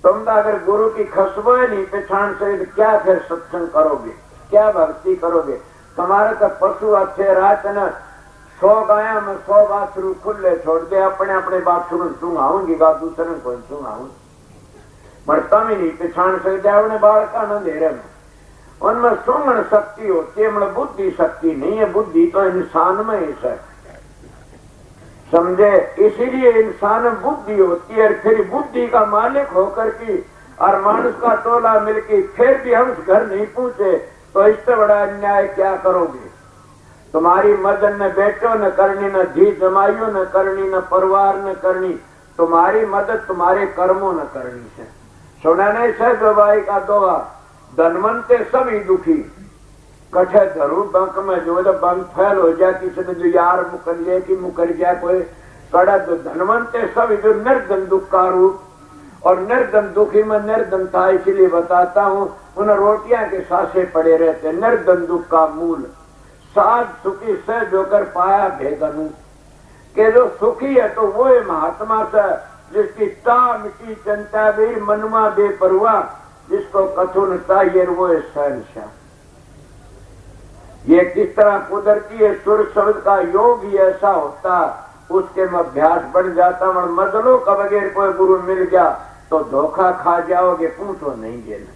तुम तो अगर गुरु की खुशबू नहीं पहचान सके तो क्या फिर सत्संग करोगे, क्या भक्ति करोगे? तुम्हारे तो पशु अच्छे रात न 100 गाया में 100 बाथरूम खुले छोड़ दे, अपने अपने बाथरूम सुंगाऊंगी गा, दूसरे को सुंगाऊंगी, मरता भी नहीं पहचान सकते अपने बाल का न दे रहे। उनमें सुंगण शक्ति होती है, मतलब बुद्धि शक्ति नहीं है। बुद्धि तो इंसान में ही है, समझे? इसीलिए इंसान बुद्धि होती है। फिर बुद्धि का मालिक होकर की और मानुष का टोला मिलके फिर भी हम घर नहीं पहुंचे तो इससे बड़ा अन्याय क्या करोगे? तुम्हारी मदन न बेटो न करनी, न धी जमाइयो न करनी, न परिवार न करनी, तुम्हारी मदद तुम्हारे कर्मों न करनी है। सुना नहीं सह भाई का दोहा, धनवंते सभी दुखी कठे जरूर बंक में जो बंक फैल हो जाए, किसी ने जो यार मुकर जाए कि मुकर जाए कोई कड़ा, तो धनवंते सभी जो निर्धन दुख का रूप। और निर्धन दुखी में निर्धन था इसलिए बताता हूँ, उन रोटियां के सासे पड़े रहते। निर्धन दुख का मूल साध सुखी से जोकर पाया भेदनु, के जो सुखी है तो वो है महात्मा से जिसकी ता मिट्टी चिंता भी मनुआ बेपरवाह, जिसको कथुन चाहिए वो है शहनशाह। ये किस तरह कुदरती है, सुर शब्द का योग ही ऐसा होता, उसके में अभ्यास बढ़ जाता। मजलों का बगैर कोई गुरु मिल गया तो धोखा खा जाओगे, पूछो नहीं देना।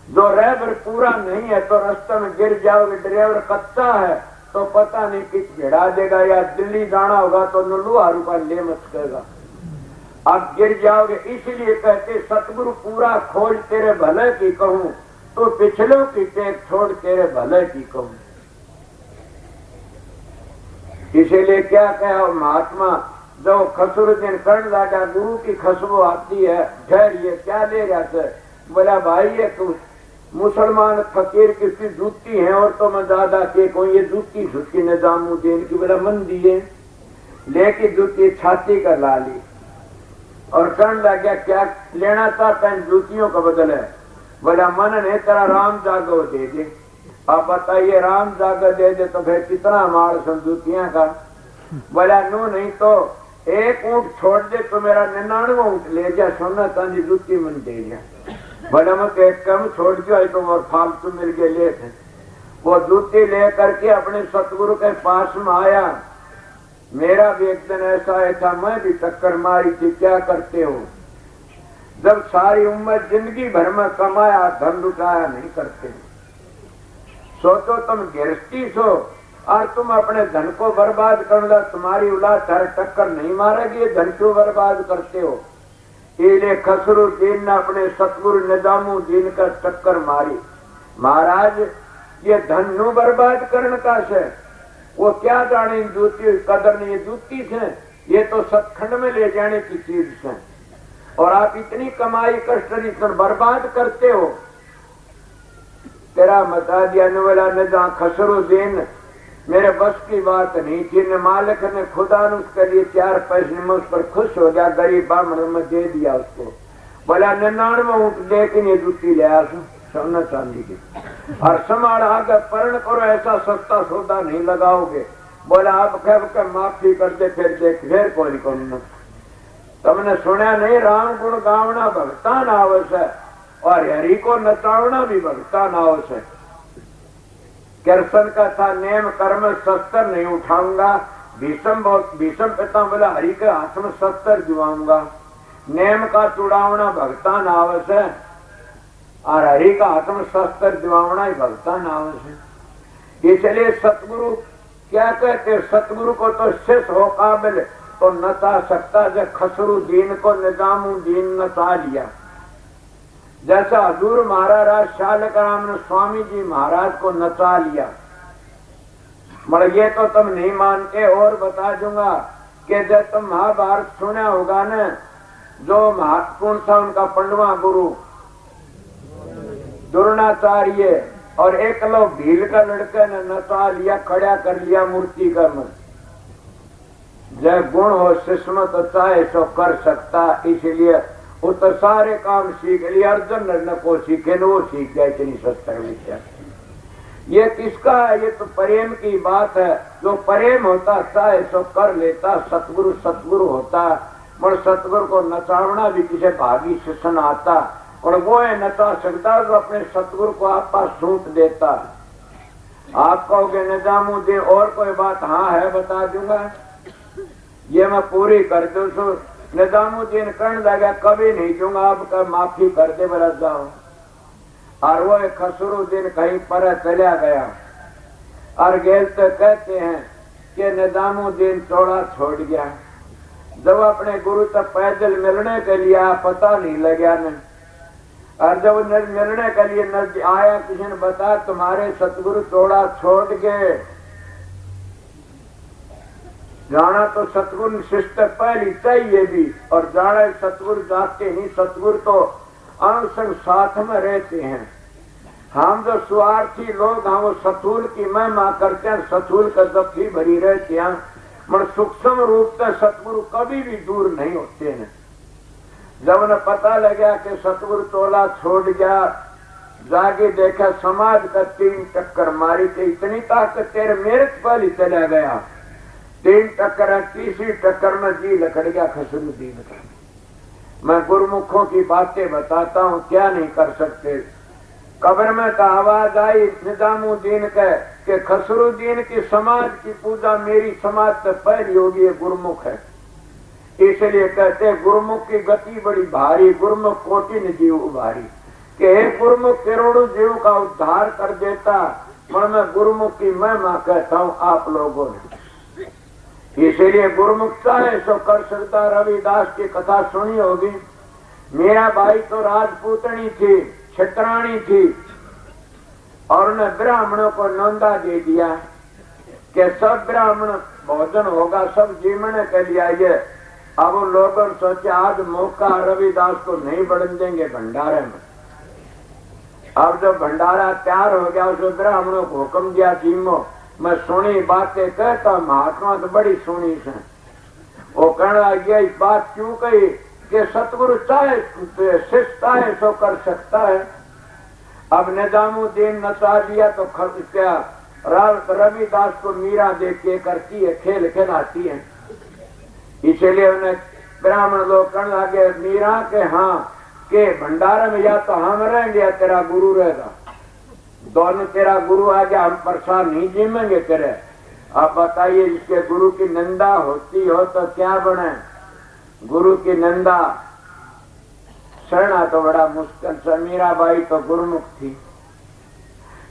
जो ड्राइवर पूरा नहीं है तो रास्ते में गिर जाओगे, ड्राइवर कच्चा है तो पता नहीं किस भिड़ा देगा, या दिल्ली जाना होगा तो नल्लू हारू का ले मचकेगा, आप गिर जाओगे। इसलिए कहते सतगुरु पूरा खोज तेरे भले की कहूँ, तो पिछलों की टेक छोड़ तेरे भले की कहूँ। इसीलिए क्या कहा महात्मा, जो खसरुद्दीन कर्ण लागा गुरु की खुशबू आती है, ठहरिए क्या ले जाते? बोला भाई ये तू मुसलमान फकीर किसकी जूती है और तो मैं दादा के को ये जूती सुखी निजामुद्दीन की बोला मंदी है, लेके जूती छाती कर ला ली और कर्ण लगा क्या लेना चाहता है जूतियों का बदल है? बोला मन ने तेरा राम जागो दे दे। आप बताइए राम जागो दे दे तो फिर कितना मार जूतियां का? बोला नो नहीं तो एक ऊँट छोड़ दे तो मेरा 99 ऊँट ले जा, सोना चांदी जूती मन दे जा। बोला मैं एक कम छोड़ दिया तो और फालतू मिल गए ले थे। वो जूती ले करके अपने सतगुरु के पास में आया। मेरा भी एक दिन ऐसा है था, मैं भी टक्कर मारी थी, क्या करते हो? जब सारी उम्र जिंदगी भर में कमाया धन लुटाया नहीं करते। सोचो तुम गृहस्थी सो और तुम अपने धन को बर्बाद कर लो, तुम्हारी औलाद हर टक्कर नहीं मारेगी, धन क्यों बर्बाद करते हो? इसलिए खसरुद्दीन ने अपने सतगुरु निजामुद्दीन का टक्कर मारी। महाराज ये धन नु बर्बाद करने का से, वो क्या जाने जूती कदर नहीं, जूती से ये तो सतखंड में ले जाने की चीज है, और आप इतनी कमाई कष्ट बर्बाद करते हो। तेरा बता दिया वाला न जहाँ खसरुद्दीन मेरे बस की बात नहीं थी, न मालिक ने खुदा ने उसके लिए 4 पैसे में उस पर खुश हो गया, गरीब ब्राह्मण में दे दिया उसको। बोला 99 ऊँट लेकिन ये जूती ले आ सोना चांदी की, और समाड़ आगे परण करो, ऐसा सस्ता सौदा नहीं लगाओगे। बोला आप कह माफी कर दे, फिर देख फिर कोई करूंगा। तुमने सुना नहीं राम गुण गावना भगतान आवश्य है, और हरि को नचावना भी भगतान आवश्य है। कृष्ण का था नेम कर्म शस्त्र नहीं उठाऊंगा, भीषम पिता बोला हरि के हाथ में शस्त्र दिवाऊंगा। नेम का चुड़ावना भगतान आवश्य है, और हरि का हाथ में शस्त्र दिवावना ही भगतान आवश्य। इसलिए सतगुरु क्या कहते, सतगुरु को तो शिष्य हो काबिल तो नचा सकता, जब खसरुद्दीन को निजामुद्दीन नचा लिया। जैसा हजूर महाराज शालग्राम ने स्वामी जी महाराज को नचा लिया। मगर ये तो तुम नहीं मानते, और बता दूंगा कि जब तुम महाभारत सुना होगा न, जो महत्वपूर्ण था उनका 15वां गुरु द्रोणाचार्य, और एक लोग भील का लड़के ने नचा लिया, खड़ा कर लिया मूर्ति का मन। जय गुण हो शिष्य तो चाहे सो कर सकता, इसलिए वो तो सारे काम सीख लिया। अर्जुन को सीखे न वो सीख गया इतनी शस्त्र विद्या। ये किसका है? ये तो प्रेम की बात है। जो प्रेम होता चाहे सो कर लेता, सतगुरु सतगुरु होता। पर सतगुरु को नचावना भी किसी भागी शिष्य आता और वो है नचा सकता तो अपने सतगुरु को आप पास सूट देता। आप कहोगे निजामुद्दीन और कोई बात, हाँ है बता दूंगा, ये मैं पूरी कर दू। निजामुद्दीन कहने लगा कभी नहीं दूंगा, आपका माफी कर दे बरस जाओ। और वो खसरुद्दीन कहीं पर चला गया और गेल तो कहते हैं कि निजामुद्दीन चौड़ा छोड़ गया। जब अपने गुरु तक पैदल मिलने के लिए पता नहीं लगा न, और जब मिलने के लिए नजदीक आया किसी ने बता तुम्हारे सतगुरु चौड़ा छोड़ गए। जाना तो सतगुरु शिष्ट पहली चाहिए भी, और जाना सतगुरु जाते नहीं, सतगुरु तो अनुसंग साथ में रहते हैं। हम जो स्वार्थी लोग हम वो सतुल की महिमा करते हैं, सतुल का जफ्फी भरी रहते हैं, मगर सूक्ष्म रूप से सतगुरु कभी भी दूर नहीं होते हैं। जब उन्हें पता लगा कि सतगुरु तोला छोड़ गया, जाके देखा समाज का 3 टक्कर मारी थी, इतनी ताकत तेरे मेरे पर ही चला गया। 3 टक्कर है, तीसरी टक्कर में जी लकड़ गया खसरुद्दीन का। मैं गुरुमुखों की बातें बताता हूँ, क्या नहीं कर सकते। कब्र में का आवाज आई निजामुद्दीन के खसरुद्दीन की समाज की पूजा मेरी समाज से पहली होगी, ये गुरुमुख है। इसलिए कहते हैं गुरुमुख की गति बड़ी भारी, गुरुमुख कोटि न जीव उभारी, कि हे गुरुमुख करोड़ों जीव का उद्धार कर देता। पर मैं गुरुमुख की महिमा कहता हूँ आप लोगों ने, इसलिए गुरुमुख चाहे सो कर सकता। रविदास की कथा सुनी होगी। मेरा भाई तो राजपूतनी थी, क्षत्राणी थी, और उन्हें ब्राह्मणों को नौंदा दे दिया कि सब ब्राह्मण भोजन होगा, सब जीवन के लिए आइए। अब उन लोगों ने सोचा आज मौका रविदास को नहीं बढ़न देंगे भंडारे में। अब जब भंडारा तैयार हो गया, उस ब्राह्मणों को हुक्म दिया जीमो। मैं सुनी बातें कहता, महात्मा तो बड़ी सुनी से। वो कहना ये बात क्यों कही कि सतगुरु चाहे शिष्य चाहे सो कर सकता है। अब निजामुद्दीन नचा दिया तो क्या रविदास को मीरा देख के करती है, खेल खिलाती है। इसलिए उन्हें ब्राह्मण लोग कहने लगे मीरा के हाँ के भंडारे में या तो हम रहेंगे या तेरा गुरु रहेगा, दोनों तेरा गुरु आ गया, हम प्रसाद नहीं जीमेंगे तेरे। अब बताइए जिसके गुरु की निंदा होती हो तो क्या बने। गुरु की निंदा सहना तो बड़ा मुश्किल से। मीराबाई तो गुरुमुख थी,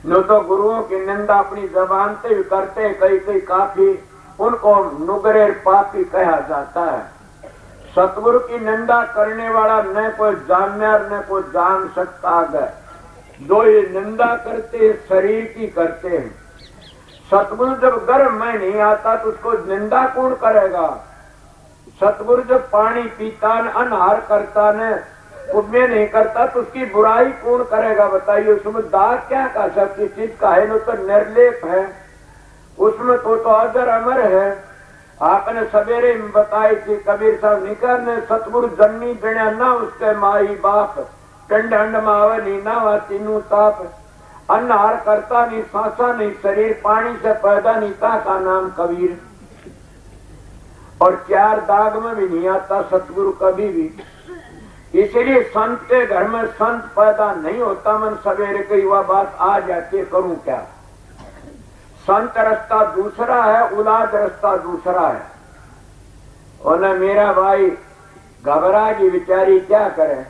न तो गुरुओं की निंदा अपनी जबान से भी करते, कई कई काफी उनको नुगरेर पापी कहा जाता है। सतगुरु की निंदा करने वाला न कोई जानवर न कोई जान सकता है। जो ये निंदा करते शरीर की करते हैं। सतगुरु जब गर्भ में नहीं आता तो उसको निंदा कौन करेगा। सतगुरु जब पानी पीता न अनहार करता न पुण्य नहीं करता तो उसकी बुराई कौन करेगा। बताइए उसमें दाग क्या का सबकी चीज का है, न तो निर्लेप है, उसमें तो अजर अमर है। आपने सवेरे में बताई थी कबीर साहब निकर ने सतगुरु जन्नी बिना ना उसके माई बाप, पिंड अंड मावे नी ना तीनू ताप, अन्नहार करता नहीं सांसा नहीं शरीर, पानी से पैदा नहीं था का नाम कबीर। और 4 दाग में भी नहीं आता सतगुरु कभी भी। इसलिए संत के घर में संत पैदा नहीं होता। मन सवेरे कई वह बात आ जाती, करूं क्या। संत रास्ता दूसरा है, उलाद रास्ता दूसरा है। उन्हें मेरा भाई घबरा की बेचारी क्या करे,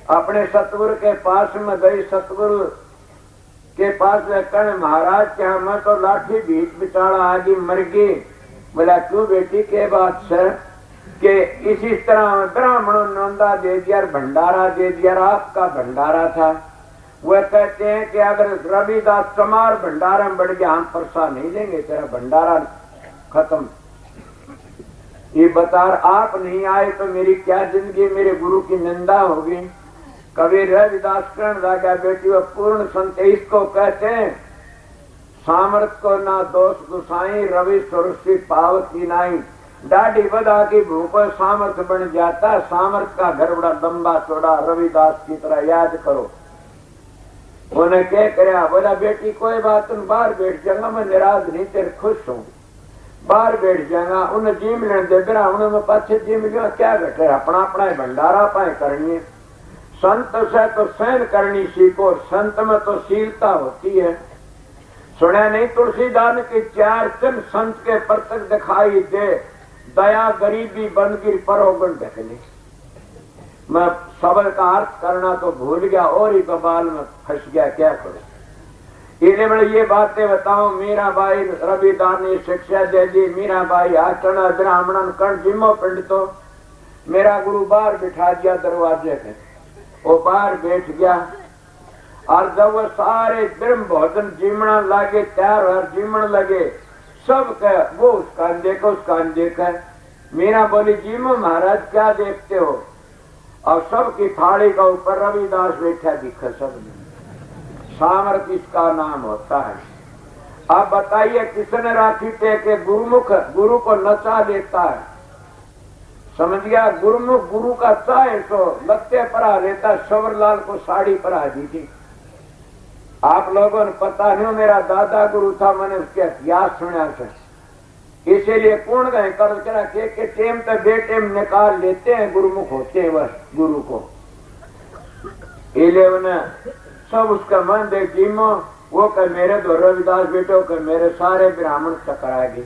अपने सतगुरु के पास में गई। सतगुरु के पास कर्ण महाराज क्या मैं तो लाठी बीच बिचारा आगे मर गई। बोला क्यों बेटी के बात से कि इसी तरह ब्राह्मणों ने नंदा दे दिया, भंडारा दे दिया, आपका भंडारा था। वह कहते हैं कि अगर रविदास चमार भंडारा में बढ़ गया हम प्रसाद नहीं देंगे, तेरा भंडारा खत्म। ये बता आप नहीं आए तो मेरी क्या जिंदगी, मेरे गुरु की निंदा होगी। कबीर रविदास करण लगा बेटी वह पूर्ण संत इसको कहते हैं सामर्थ को ना दोष गुसाई, रवि सरस्वती पावती नाई। दाढ़ी बदा की भूख सामर्थ बन जाता, सामर्थ का घर बड़ा लंबा चौड़ा, रविदास की तरह याद करो। उन्हें क्या करे, बोला बेटी कोई बात तुम बाहर बैठ जाऊंगा, मैं निराश नहीं तेरे खुश हूँ। बाहर बैठ जाएगा, उन्हें जीम लेने दे ब्राह्मणों में पाछे जीम लिया क्या घटे, अपना अपना भंडारा पाए करनी है। संत से तो सहन करनी सीखो, संत में तो शीलता होती है। सुना नहीं तुलसीदास के 4 चंद संत के प्रत्यक्ष दिखाई दे, दया गरीबी बंदगिर परोगण ढकले। मैं शब्द का अर्थ करना तो भूल गया और ही बबाल में फंस गया, क्या करूं। इन्हें बड़े ये बातें बताओ। मीराबाई रविदास ने शिक्षा दे दी, मीराबाई आचरण ब्राह्मण कर्ण जिम्मो पिंड तो मेरा गुरु बाहर बिठा दिया दरवाजे पे, वो बाहर बैठ गया। और जब वो सारे ब्रह्म भोजन जीमना लगे, तैयार और जीमन लगे, सब कह वो उसका देखो उसका देखा। मीरा बोली जीमो महाराज क्या देखते हो, और सबकी थाली का ऊपर रविदास बैठा दिखा। सब सामर्थ्य इसका नाम होता है। अब बताइए किसने राखी थे कि गुरुमुख गुरु को नचा लेता है, समझ गया। गुरुमुख गुरु का चाहे तो लत्ते परा लेता, शवरलाल को साड़ी परा दी थी। आप लोगों ने पता नहीं, मेरा दादा गुरु था, मैंने उसके इतिहास सुना था। इसीलिए कौन गए कर करा के टेम तो बेटेम निकाल लेते हैं, गुरुमुख होते हैं बस गुरु को। इलेवन सब उसका मन देख जीमो, वो कह मेरे दो रविदास बेटो के मेरे सारे ब्राह्मण टकराएगी।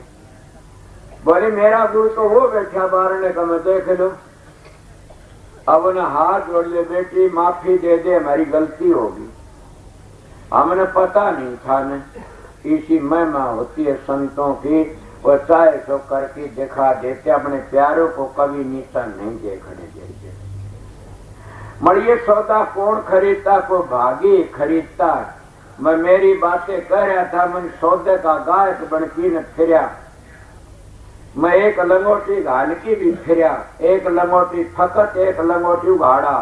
बोले मेरा गुरु तो वो बैठा बारने का, मैं देख लो। अब उन्हें हाथ जोड़ ले, बेटी माफी दे दे, हमारी गलती होगी, हमने पता नहीं था न। इसी महिमा होती है संतों की, वो चाहे तो करके दिखा देते, अपने प्यारों को कभी नीचा नहीं देखने देते। मरिए सौदा कौन खरीदता, को भागी खरीदता। मैं मेरी बातें कह रहा था, मन सौदे का गायक बनकी न फिरया। मैं एक लंगोटी घालकी भी फिरया, एक लंगोटी फकट, एक लंगोटी उघाड़ा।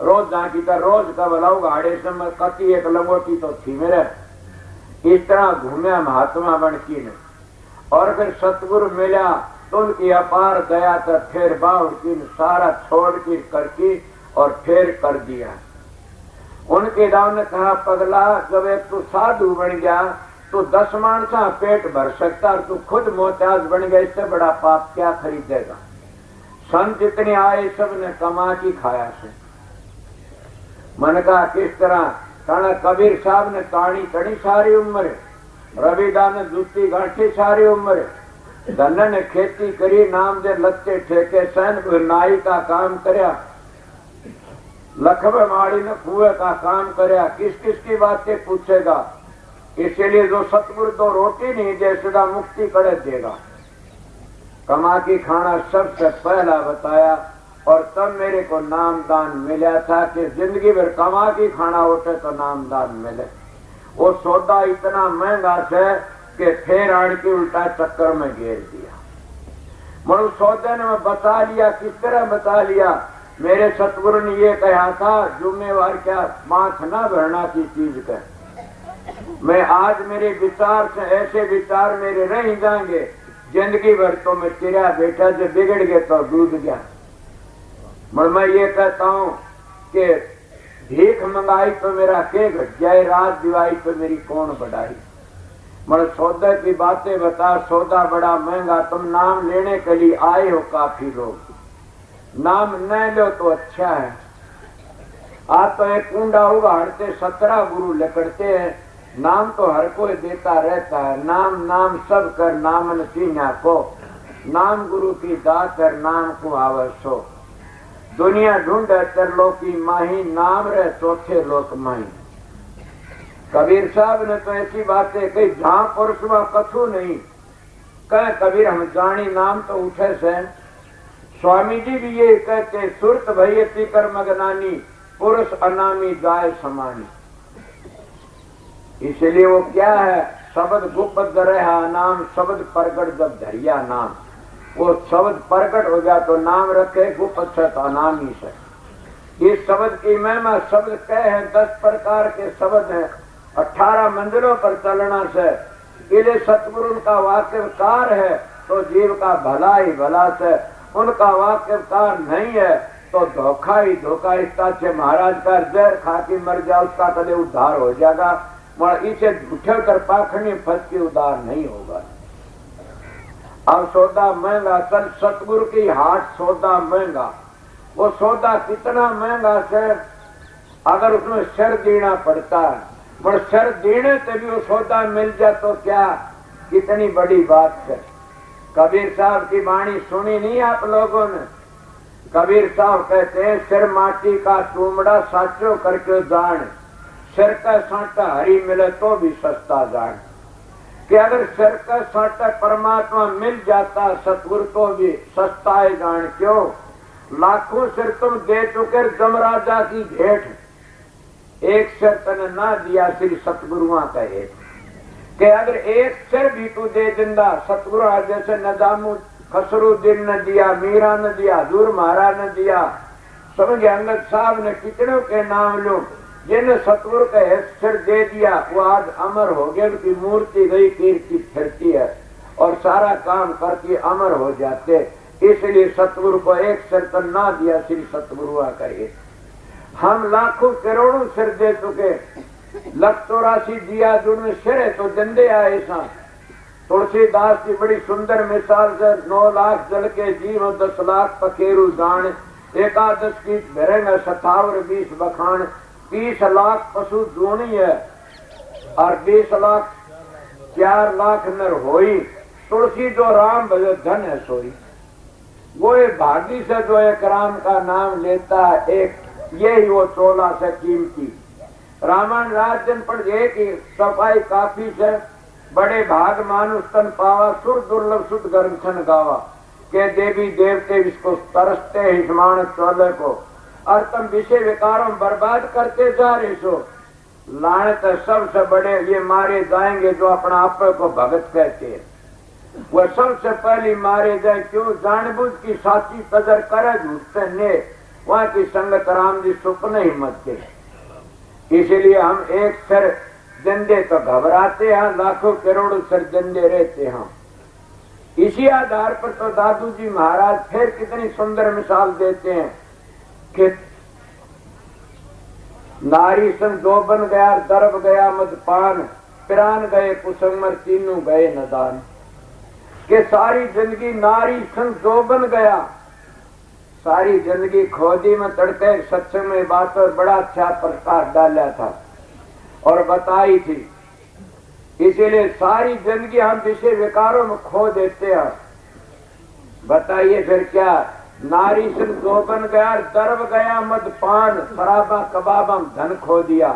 रोज जाकी था, रोज का भला उघाड़े से मैं कति एक लंगोटी तो थी मेरे। इस तरह घूमया महात्मा बनकी ने। और फिर सतगुरु मिला तो उनकी अपार दया तो फिर बाउड़की ने सारा छोड़ की करके और फिर कर दिया। उनके दाव ने कहा पगला, जब एक तू साधु बन गया तो 10 मानसा पेट भर सकता, और तू खुद मोहताज बन गया, इससे बड़ा पाप क्या खरीदेगा। संत जितने आए सब ने कमा की खाया से। मन का किस तरह कहना, कबीर साहब ने ताड़ी तड़ी सारी उम्र, रविदास ने जूती गांठी सारी उम्र, धन ने खेती करी, नाम दे लत्ते ठेके, सैन नाई का काम करया, लखवे माड़ी ने कुएं का काम करया। किस किस की बातें पूछेगा। इसीलिए जो सतगुरु तो रोटी नहीं दे सदा मुक्ति करे देगा। कमा की खाना सबसे पहला बताया, और तब मेरे को नाम दान मिला था कि जिंदगी भर कमा की खाना उठे तो नाम दान मिले। वो सौदा इतना महंगा है कि फिर आड़ के उल्टा चक्कर में घेर दिया। मनु सौदे ने मैं बता लिया, किस तरह बता लिया। मेरे सतगुरु ने ये कहा था, जुम्मेवार क्या माथ ना भरना की चीज का। मैं आज मेरे विचार से ऐसे विचार मेरे रह जाएंगे, जिंदगी भर तो मैं तेरा बेटा जो बिगड़ गया तो डूब गया। मैं ये कहता हूँ कि भीख मंगाई तो मेरा के घट जाए, रात दिवाई तो मेरी कौन बढ़ाई। मैं सौदा की बातें बता, सौदा बड़ा महंगा, तुम नाम लेने के लिए आए हो काफी लोग, नाम न लो तो अच्छा है। आप तो एक कुंडा उगाड़ते 17 गुरु लकड़ते हैं, नाम तो हर कोई देता रहता है। नाम नाम सब कर नामन सीना को, नाम गुरु की दात कर नाम को आवश्यक। दुनिया ढूंढे त्रिलोकी माही, नाम रहे चौथे लोक माही। कबीर साहब ने तो ऐसी बातें कही, जहां पुरुष में कछु नहीं कह कबीर हम जानी, नाम तो उठे से। स्वामी जी भी ये कहते, सुरत भयती कर मगनानी, पुरुष अनामी गाय समानी। इसलिए वो क्या है, शब्द गुप्त रहा नाम, शब्द प्रगट जब धरिया नाम। वो शब्द प्रकट हो गया तो नाम रखे, गुप्त से तो अनामी से। इस शब्द की महिमा, शब्द कह है 10 प्रकार के शब्द हैं, 18 मंदिरों पर चलना से। इले सतगुरु का वाक्यकार है तो जीव का भला ही भला से, उनका वाक्यकार नहीं है तो धोखा ही धोखा। इसका महाराज का जहर खा के मर जाए, उसका कदे उद्धार हो जाएगा, मगर इसे झूठे कर पाखंडी फंस के उद्धार नहीं होगा। अब सौदा महंगा, चल सतगुरु की हाट सौदा महंगा। वो सौदा कितना महंगा से अगर उसमें शर देना पड़ता है, पर शर देने से भी वो सौदा मिल जाए तो क्या कितनी बड़ी बात है। कबीर साहब की वाणी सुनी नहीं आप लोगों ने? कबीर साहब कहते हैं सिर माटी का चूमड़ा साचो करके जान, सिर का साटा हरी मिले तो भी सस्ता जान। कि अगर सिर का साटा परमात्मा मिल जाता सतगुरु तो भी सस्ता है जान। क्यों? लाखों सिर तुम दे चुके जमराजा की भेंट, एक सिर तने ना दिया श्री सतगुरुआ कहे कि अगर एक सिर भी तू दे जिंदा सतगुरु जैसे नजामू खसरुद्दीन ने दिया, मीरा ने दिया, हजूर महाराज ने दिया, समझे अंगद साहब ने कितनों के नाम लो जिन्हें सतगुरु का सिर दे दिया वो आज अमर हो गया। उनकी मूर्ति गई कीर्ति फिरती है और सारा काम करके अमर हो जाते। इसलिए सतगुरु को एक सिर तो ना दिया श्री सतगुरुआ कहे। हम लाखों करोड़ों सिर दे चुके, 184 दिया जुड़ने सिर है तो दंदे आए सा। तुलसीदास की बड़ी सुंदर मिसाल से 9 लाख जल के जीव 10 लाख पखेरु जान, एकादश की भरेंगे 27 20 बखान, 30 लाख पशु दूनी है और 20 लाख 4 लाख नर होई। तुलसी जो राम भजो धन है सोई। वो एक भागी से जो एक राम का नाम लेता है, एक यही वो 14 से कीमती। रामायण राजन पर एक ही सफाई काफी से बड़े भाग मानुष तन पावा, सुर दुर्लभ सुध गर्भन गावा। के देवी देवते इसको तरसते हिस्मान चौले को, और तुम विषय विकारों बर्बाद करते जा रहे सो। लानत सबसे बड़े ये मारे जाएंगे जो अपना आप को भगत कहते हैं। वह सबसे पहले मारे जाए। क्यों? जानबूझ की साची कदर करे झूठते ने, वहां की संगत राम जी सुपने ही मत दे। इसलिए हम एक सिर जंदे तो घबराते हैं, लाखों करोड़ों सिर जंदे रहते हैं। इसी आधार पर तो दादू जी महाराज फिर कितनी सुंदर मिसाल देते हैं कि नारी संग दो बन गया, दर्ब गया मदपान, पिरान गए कुसंगमर तीनों गए नदान। के सारी जिंदगी नारी संग दो बन गया, सारी जिंदगी खोदी में तड़के सत्संग में बात और बड़ा अच्छा प्रकाश डाला था और बताई थी। इसीलिए सारी जिंदगी हम विषय विकारों में खो देते हैं। बताइए फिर क्या? नारी से दो बन गया, दर्ब गया मदपान, शराबा कबाबा धन खो दिया,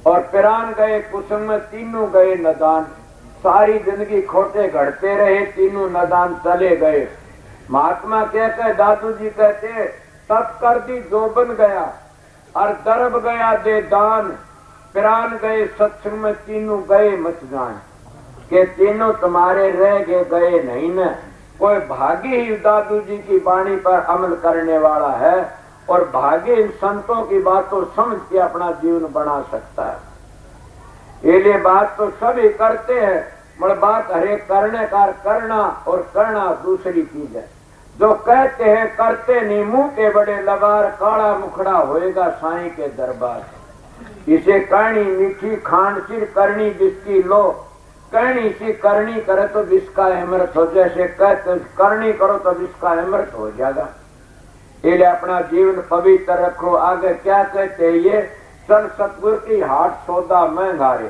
और पिरान गए कुसुम में तीनों गए नदान। सारी जिंदगी खोटे घड़ते रहे, तीनों नदान चले गए। महात्मा कहते, दादू जी कहते, तप कर दी दो बन गया और दर्ब गया दे दान, पिरान गए सत्संग में तीनों गए मत जान। के तीनों तुम्हारे रह गए नहीं न। कोई भागी ही दादू जी की वाणी पर अमल करने वाला है और भागी इन संतों की बातों समझ के अपना जीवन बना सकता है। ये लिए बात तो सभी करते हैं, मगर बात हरे करने का करना और करना दूसरी चीज है। जो कहते हैं करते नहीं, मुंह के बड़े लबार, काला मुखड़ा होएगा साईं के दरबार। इसे करनी मीठी खांड सिर करनी जिसकी लो, करनी सी करनी करे तो जिसका अमृत हो। जैसे कहते करनी करो तो जिसका अमृत हो जाएगा। इसलिए अपना जीवन पवित्र रखो। आगे क्या कहते हैं ये? चल सतगुरु की हाट सौदा महंगा रे,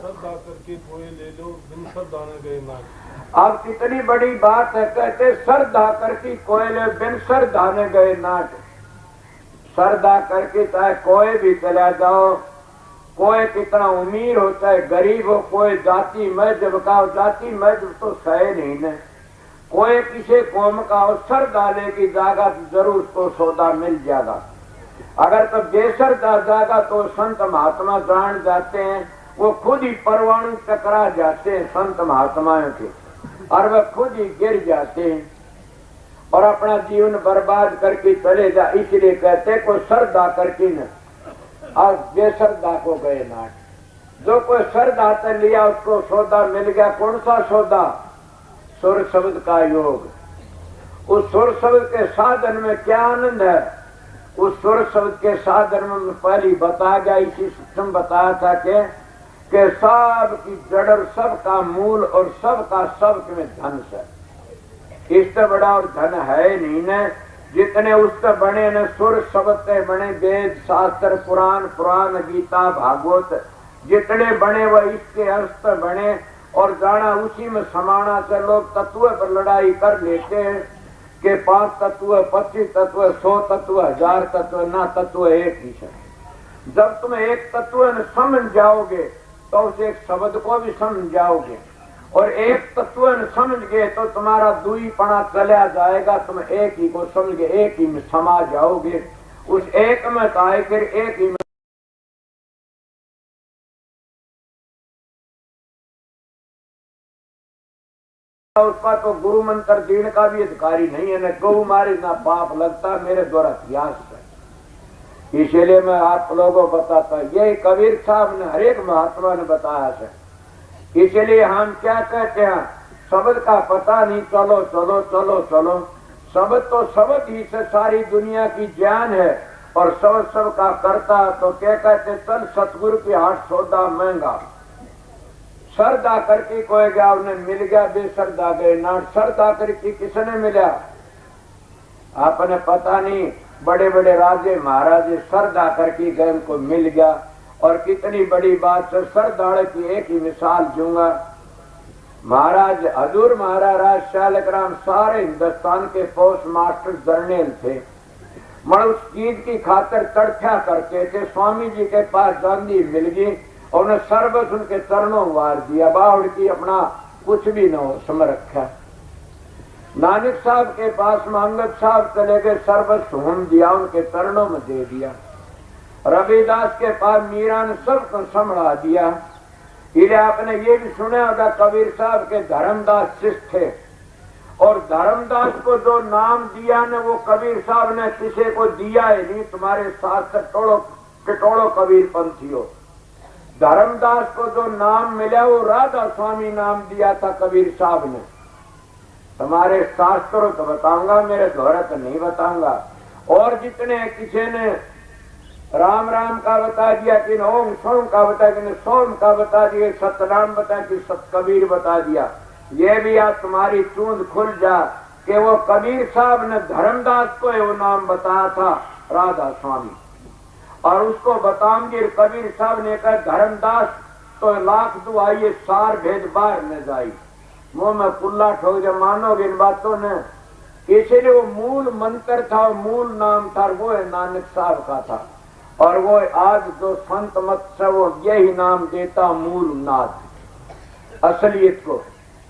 करके कोई ले लो बिन सरदाने गए नाट। अब कितनी बड़ी बात है। कहते सरदा करके कोई ले बिन सरदाने गए नाट। सरदा करके चाहे कोई भी चला जाओ, कोई कितना अमीर हो चाहे गरीब हो, कोई जाति मजहब का हो, जाति मजहब तो सहे नहीं न। कोई किसी कौम का हो, सरदा लेगी जागा तो जरूर उसको सौदा मिल जाएगा। अगर तो बेसरदा जागा तो संत महात्मा जान जाते हैं, वो खुद ही परवाणु टकरा जाते हैं संत महात्माओं के, और वह खुद ही गिर जाते हैं और अपना जीवन बर्बाद करके चले जा। इसलिए कहते कोई सरदा करके न और बेसरदा को गए नाट। जो कोई सरदा से लिया उसको सौदा मिल गया। कौन सा सौदा? सुर शब्द का योग। उस सुर शब्द के साधन में क्या आनंद है? उस सुर शब्द के साधन में पहले बताया गया, इसी सिस्टम बताया था कि सब की जड़, सबका मूल और सबका सब में धन से, इससे बड़ा और धन है नहीं न। जितने उससे बने न सुर शब्द बने, वेद शास्त्र पुराण, पुराण गीता भागवत जितने बने वह इसके अंश बने। और जाना उसी में समाना से लोग तत्व पर लड़ाई कर लेते हैं कि 5 तत्व, 25 तत्व, 100 तत्व, 1000 तत्व, ना तत्व एक ही है। जब तुम एक तत्व न समझ जाओगे तो उस एक शब्द को भी समझ जाओगे, और एक तत्व न समझ गए तो तुम्हारा दुईपना चला जाएगा। तुम एक ही को समझ गए, एक ही में समा जाओगे। उस एक में आए फिर एक ही में उसका तो गुरु मंत्र देने का भी अधिकारी नहीं है, न गौ मारे ना पाप लगता, मेरे द्वारा इतिहास है। इसीलिए मैं आप लोगों को बताता, ये कबीर साहब ने हर एक महात्मा ने बताया है। इसीलिए हम क्या कहते हैं, शब्द का पता नहीं, चलो चलो चलो चलो। शब्द तो शब्द ही से सारी दुनिया की ज्ञान है, और शब्द सब का करता। तो क्या कहते, चल सतगुरु के हाथ सौदा महंगा। श्रद्धा करके कोई गया, उन्हें मिल गया, बेश्रद्धा गए ना। श्रद्धा करके किसने मिला आपने पता नहीं। बड़े बड़े राजे महाराजे श्रद्धा करके गए, उनको मिल गया। और कितनी बड़ी बात है, श्रद्धालु की एक ही मिसाल दूंगा। महाराज हजूर महाराज शालग्राम सारे हिंदुस्तान के पोस्ट मास्टर जर्नल थे। मगर उस चीज की खातर तड़फा करते थे। स्वामी जी के पास गांधी मिल गई, उन्हें सर्वस उनके चरणों वार दिया। बावड़ की अपना कुछ भी न हो सम रखा। नानक साहब के पास में अंगद साहब चले गए, सर्वस होम दिया, उनके चरणों में दे दिया। रविदास के पास मीरा ने सबको संभला दिया। इसलिए आपने ये भी सुना होगा, कबीर साहब के धर्मदास शिष्य थे, और धर्मदास को जो नाम दिया ने वो कबीर साहब ने किसी को दिया है नहीं। तुम्हारे साथ टटोड़ो कबीर पंथी हो। धर्मदास को जो नाम मिला वो राधा स्वामी नाम दिया था कबीर साहब ने। तुम्हारे शास्त्रों तो बताऊंगा, मेरे द्वारा तो नहीं बताऊंगा। और जितने किसी ने राम राम का बता दिया, कि ओम सोम का बता दिया, कि सोम का बता दिया, सतनाम बता कि सत कबीर बता दिया। ये भी आज तुम्हारी चूंद खुल जा कि वो कबीर साहब ने धर्मदास को वो नाम बताया था राधा स्वामी। और उसको बताऊंगी, कबीर साहब ने कहा धर्मदास तो लाख दुआइए सार भेद बार न जाई। मुंह में पुल्ला ठोक जब मानोगे इन बातों ने। इसीलिए वो मूल मंत्र था, मूल नाम था, वो नानक साहब का था। और वो आज जो संत मत से वो यही नाम देता, मूल नाथ असलियत को।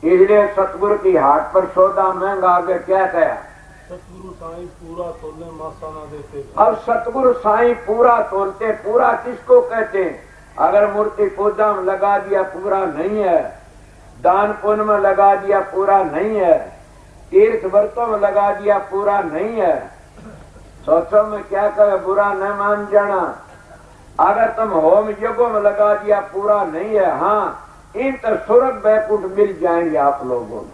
इसलिए सतगुरु की हाट पर सौदा महंगा। आगे क्या कहा, सतगुरु साईं पूरा तोलने मासा ना देते। अब सतगुरु साईं पूरा तोलते। पूरा किसको कहते हैं? अगर मूर्ति पूजा में लगा दिया पूरा नहीं है, दान पुण्य में लगा दिया पूरा नहीं है, तीर्थ व्रतों में लगा दिया पूरा नहीं है। सोचो में क्या कहे, बुरा न मान जाना। अगर तुम होम यज्ञों में लगा दिया पूरा नहीं है। हाँ, इन तो स्वर्ग बैकुंठ मिल जाएंगे आप लोगों को।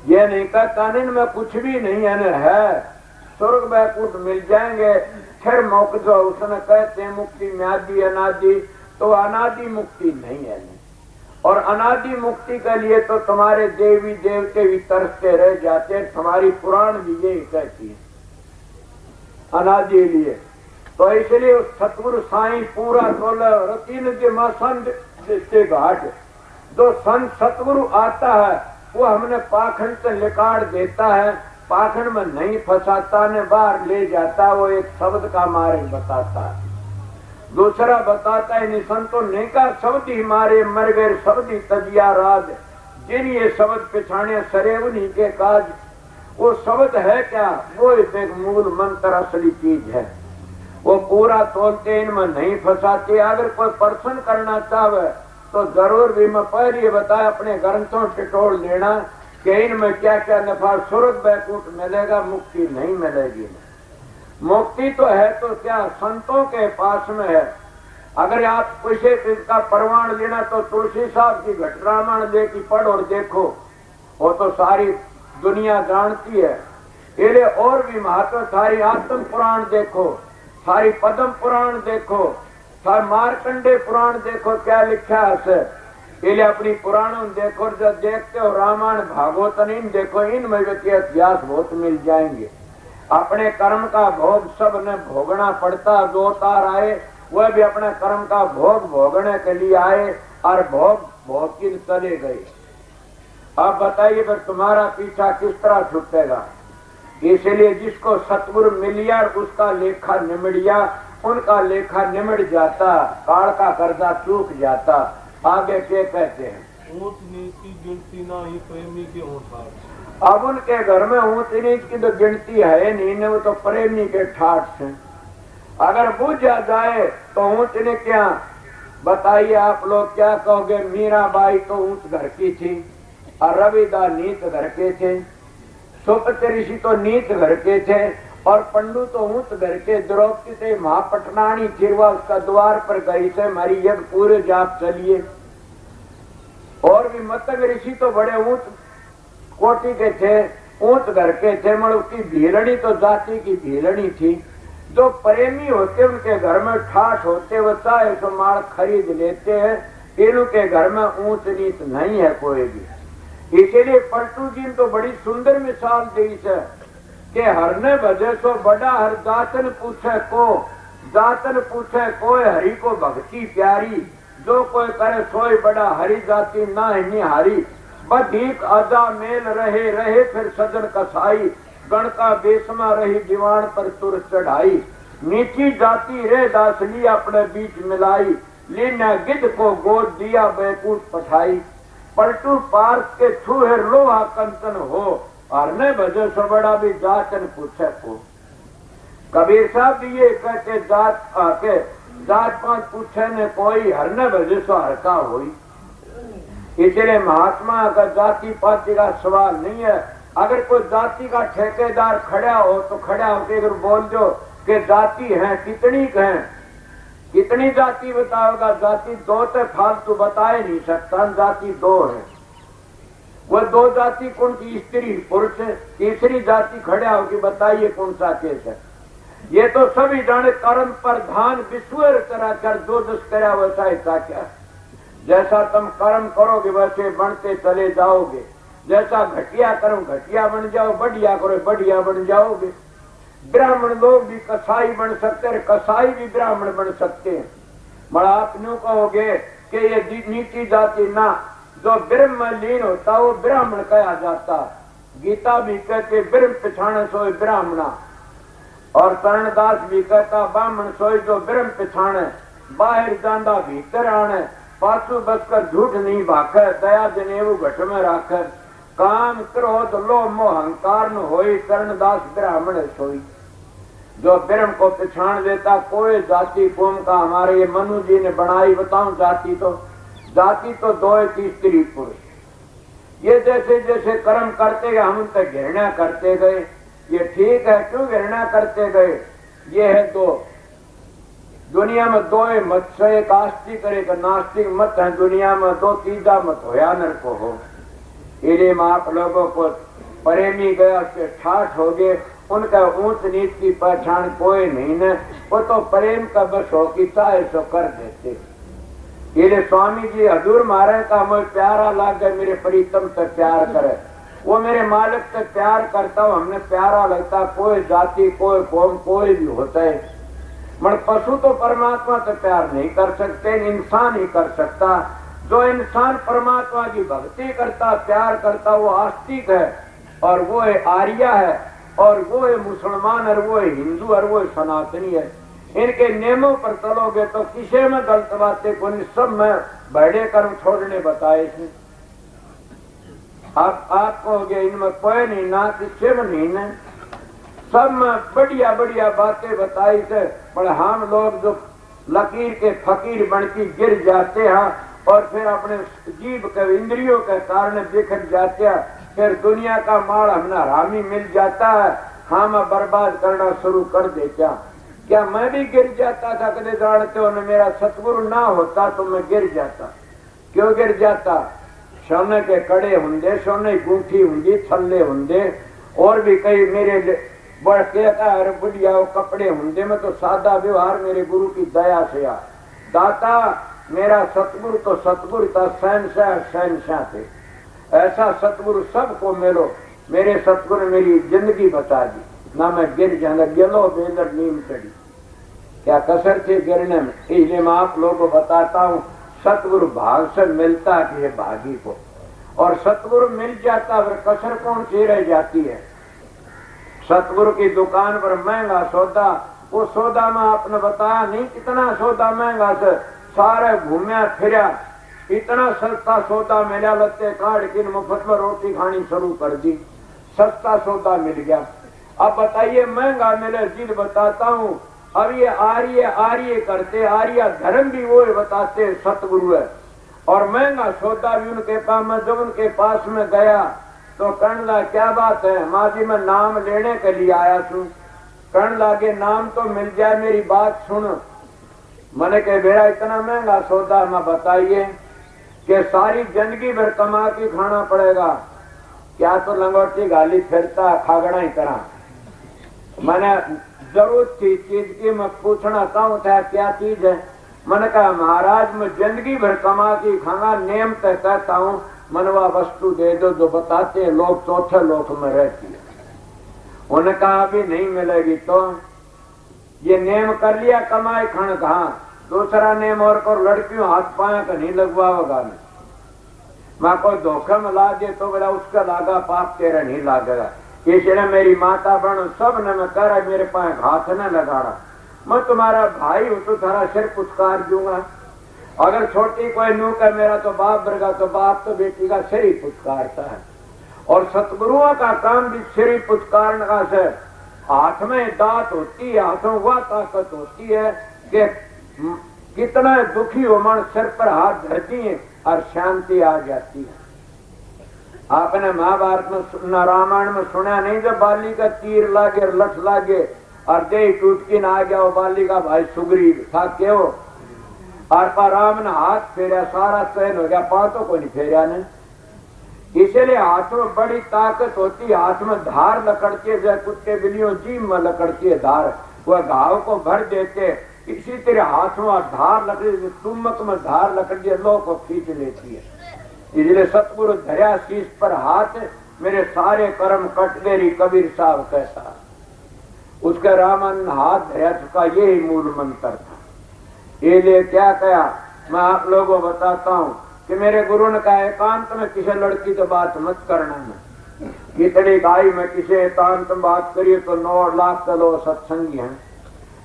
ये नहीं कहता में कुछ भी नहीं है, स्वर्ग बैकुंठ मिल जाएंगे। फिर मौके जो उसने कहते मुक्ति म्यादी अनादि, तो अनादि मुक्ति नहीं है। और अनादि मुक्ति के लिए तो तुम्हारे देवी देवते भी तरसते रह जाते। तुम्हारी पुराण भी यही कहती है अनादि लिए। तो इसलिए सतगुरु साईं पूरा तोला रतीन के मासंड से घाट। जो संत सतगुरु आता है वो हमने पाखंड से लिकाड़ देता है, पाखंड में नहीं फंसाता ने बाहर ले जाता। वो एक शब्द का मारे बताता है, दूसरा बताता है निसंतो ने का शब्द ही मारे मर गए, शब्द ही तजिया राज। जिन ये शब्द पिछाने सरेवनी के काज। वो शब्द है क्या? वो एक मूल मंत्र असली चीज है। वो पूरा तोलते, इनमें नहीं फंसाते। अगर कोई पर्सन करना चाहे तो जरूर भी मैं पहले ये बताया, अपने ग्रंथों टिटोल लेना कि इनमें क्या क्या नफा। स्वर्ग बैकुंठ मिलेगा, मुक्ति नहीं मिलेगी। मुक्ति तो है तो क्या संतों के पास में है। अगर आप किसी चीज का प्रमाण लेना तो तुलसी साहब की घट रामायण लेके पढ़ और देखो, वो तो सारी दुनिया जानती है। इसलिए और भी महत्व, सारी आत्म पुराण देखो, सारी पद्म पुराण देखो, था मारकंडे पुराण देखो क्या लिखा है, इसलिए अपनी पुराणों देखो, जब देखते हो रामायण भागवत इन देखो, इनमें के इतिहास बहुत मिल जाएंगे। अपने कर्म का भोग सब ने भोगना पड़ता, जो तार आए वह भी अपने कर्म का भोग भोगने के लिए आए और भोग भोग के चले गए। अब बताइए फिर तुम्हारा पीछा किस तरह छूटेगा। इसलिए जिसको सतगुरु मिलिया उसका लेखा निमड़िया, उनका लेखा निमड़ जाता, काल का कर्जा चूक जाता। आगे क्या कहते हैं, ऊंच नीच की गिनती ना ही प्रेमी के होता। अब उनके घर में ऊंच नीच की तो गिनती है नहीं, वो तो प्रेमी के ठाठ से। अगर बूझा जाए तो ऊंच ने क्या, बताइए आप लोग क्या कहोगे। मीराबाई तो ऊंच घर की थी और रविदास नीच घर के थे, सुपत ऋषि तो नीच घर के थे और पंडू तो ऊंच घर के। द्रौपदी से महापटनानी थिरवा उसका द्वार पर गई से हमारी यज्ञ पूरे जाप चलिए। और भी मतंग ऋषि तो बड़े ऊंच कोटि के थे, ऊंच घर के थे, मगर उसकी भीलनी तो जाति की भीलनी थी। जो प्रेमी होते उनके घर में ठाठ होते, वो चाहे तो माल खरीद लेते हैं, इनके घर में ऊंच नीच नहीं है कोई भी। इसीलिए पलटू जी ने तो बड़ी सुंदर मिसाल दी है कि हरने बजे सो बड़ा हर जातन पूछे को, जातन पूछे कोई हरि को भक्ति प्यारी। जो कोई करे सोई बड़ा हरि जाति ना ही हारी। बधिक आजा मेल रहे रहे फिर सजन कसाई, गण का बेसमा रही दीवान पर तुर चढ़ाई। नीची जाति रे दासली अपने बीच मिलाई, लीना गिद्ध को गोद दिया बैकुंठ पठाई। पलटू पार्थ के छूहे लोहा कंचन हो, हरने बजे सो बड़ा भी जातन पूछे को। कबीर साहब भी ये कहते जात आके जात पात पूछे ने कोई, हरने बजे सो हरका होई। इसलिए महात्मा का जाति पाति का सवाल नहीं है। अगर कोई जाति का ठेकेदार खड़ा हो तो खड़ा होकर अगर बोल दो कि जाति है कितनी है, कितनी जाति बताओगा। जाति दो तो फालतू बताए नहीं सकता, जाति दो है। वो दो जाति कौन सी, स्त्री पुरुष। तीसरी जाति खड़ा होगी, बताइए कौन सा केस है। ये तो सभी जाने कर्म पर धान विश्वर करा कर जो जस करा वैसा ऐसा क्या। जैसा तुम कर्म करोगे वैसे बनते चले जाओगे। जैसा घटिया करो घटिया बन जाओ, बढ़िया करो बढ़िया बन जाओगे। ब्राह्मण लोग भी कसाई बन सकते हैं, कसाई भी ब्राह्मण बन सकते हैं। बड़ा आप न्यू कहोगे कि ये नीची जाति ना, जो ब्रह्म में लीन होता वो ब्राह्मण कहा जाता। गीता भी कहते ब्रह्म पिछाणे सोई ब्राह्मणा, और कर्णदास भी कहता ब्राह्मण सोई जो ब्रह्म पिछाणे, बाहर जांदा भीतर आने। पाछू बसकर झूठ नहीं भाकर, दया जनेऊ घट में राखर। काम क्रोध लोभ मोह अहंकार न होई, कर्णदास ब्राह्मण सोई। जो ब्रह्म को पहचान लेता, कोई जाति कौम का हमारे ये मनु जी ने बनाई बताऊं जाति तो दो थी, स्त्री पुरुष। ये जैसे जैसे कर्म करते गए हम उनसे घृणा करते गए। ये ठीक है, क्यों घृणा करते गए। ये है दो, दुनिया में दो मत से, एक आस्तिक और एक नास्तिक मत है दुनिया में। दो तीजा मत होया नर को हो। इन्हें आप लोगों को प्रेमी गया से ठाठ हो गए, उनका ऊंच नीच की पहचान कोई नहीं न। वो तो प्रेम का बस हो कि चाहे सो कर देते। ये स्वामी जी हजूर मारे का मुझे प्यारा लग गया, मेरे प्रीतम से प्यार करे। वो मेरे मालिक से प्यार करता हूँ, हमने प्यारा लगता। कोई जाति कोई कौम कोई भी होता है, मगर पशु तो परमात्मा से प्यार नहीं कर सकते, इंसान ही कर सकता। जो इंसान परमात्मा की भक्ति करता प्यार करता वो आस्तिक है, और वो है आर्या है, और वो है मुसलमान, और वो है हिंदू, और वो है सनातनी है। इनके नियमों पर चलोगे तो किसी में गलत बातें को सब में बड़े कर्म छोड़ने बताए इसने। आप कहोगे इनमें कोई नहीं ना, किसी में नहीं ना, सब में बढ़िया बढ़िया बातें बताई थे। पर हम लोग जो लकीर के फकीर बनती गिर जाते हैं और फिर अपने जीव के इंद्रियों के कारण बिखर जाते हैं, फिर दुनिया का माल हमें हरामी मिल जाता है, हम बर्बाद करना शुरू कर देते। क्या मैं भी गिर जाता था कदे जानते हो न, मेरा सतगुरु ना होता तो मैं गिर जाता। क्यों गिर जाता, सोने के कड़े होंगे, सोने की गुंठी होंगी, थल्ले होंगे, और भी कई मेरे बढ़ के बुढ़िया कपड़े होंगे। मैं तो सादा व्यवहार मेरे गुरु की दया से आ, दाता मेरा सतगुरु तो सतगुरु था, शहनशाह शहनशाह थे। ऐसा सतगुरु सबको मिलो। मेरे सतगुरु ने मेरी जिंदगी बचा दी, ना मैं गिर जाना गिलो बेलर नीम चढ़ी। क्या कसर थी गिरने में? इसलिए मैं आप लोगों को बताता हूँ, सतगुरु भाग से मिलता है भागी को, और सतगुरु मिल जाता फिर कसर कौन सी रह जाती है। सतगुरु की दुकान पर महंगा सौदा, वो सौदा में आपने बताया नहीं कितना सौदा महंगा से, सारे घूमया फिर इतना सस्ता सौदा मिला, लत्ते काट के मुफ्त में रोटी खानी शुरू कर दी, सस्ता सौदा मिल गया। अब बताइए महंगा मिले चीज बताता हूँ। अब ये आर्य करते, आर्य धर्म भी वो बताते सतगुरु है, और महंगा सौदा भी उनके पास में। जब उनके पास में गया तो कहने लगा क्या बात है माँ जी, मैं नाम लेने के लिए आया छू। कहने लगे नाम तो मिल जाए, मेरी बात सुन। मैंने कहा बेटा इतना महंगा सौदा मैं बताइए कि सारी जिंदगी भर कमा के खाना पड़ेगा, क्या तो लंगोटी गाली फिरता खागड़ा ही करा। मैंने जरूरत थी चीज की, मैं पूछना चाहूँ था क्या चीज है। मैंने कहा महाराज मैं जिंदगी भर कमा के खाना, नेम तय कहता हूँ मनवा वस्तु दे दो जो बताते हैं लोग चौथे लोक में रहती है। उन्होंने कहा अभी नहीं मिलेगी, तो ये नेम कर लिया कमाई खान कहा, दूसरा नेम और को लड़कियों हाथ पाया का नहीं लगवाओगा। मैं कोई धोखे में ला दे तो बोला उसका लागा पाप तेरा नहीं लागेगा। इसलिए मेरी माता बहन सब ने मैं कह रहा मेरे पास हाथ न लगाड़ा, मैं तुम्हारा भाई हूं तो थारा सिर पुचकार दूंगा। अगर छोटी कोई नू का मेरा तो बाप बरगा, तो बाप तो बेटी का सिर ही पुचकारता है। और सतगुरुओं का काम भी सिर ही पुचकारने का से। हाथ में दांत होती है, हाथों वह ताकत होती है कि कितना दुखी हो मन सिर पर हाथ धरती है और शांति आ जाती है। आपने महाभारत में रामायण में सुना नहीं, जब बाली का तीर लागे लठ लागे और दे टूट के ना आ गया वो बाली का भाई सुग्रीव था क्यों, और पर राम ने हाथ फेरा सारा सहन हो गया, पा तो कोई नहीं फेरा ने। इसलिए हाथ में बड़ी ताकत होती है, हाथ में धार लकड़ती है, जैसे कुत्ते बिल्लियों जीभ में लकड़ती है धार, वह घाव को भर देते। इसी तरह हाथ में धार लकड़ी, तुमक में धार लकड़ी लोग को खींच लेती है। इसलिए सतगुरु धर्या शीश पर हाथ, मेरे सारे कर्म कट गए कबीर साहब कैसा। उसका रामन हाथ धर्या चुका, यही मूल मंत्र था। ये लिए क्या कहा मैं आप लोगों को बताता हूँ कि मेरे गुरु ने कहा एकांत में किसी लड़की से बात मत करना में। कितनी गाई में किसी एकांत में बात करिए तो 9 लाख चलो सत्संगी हैं।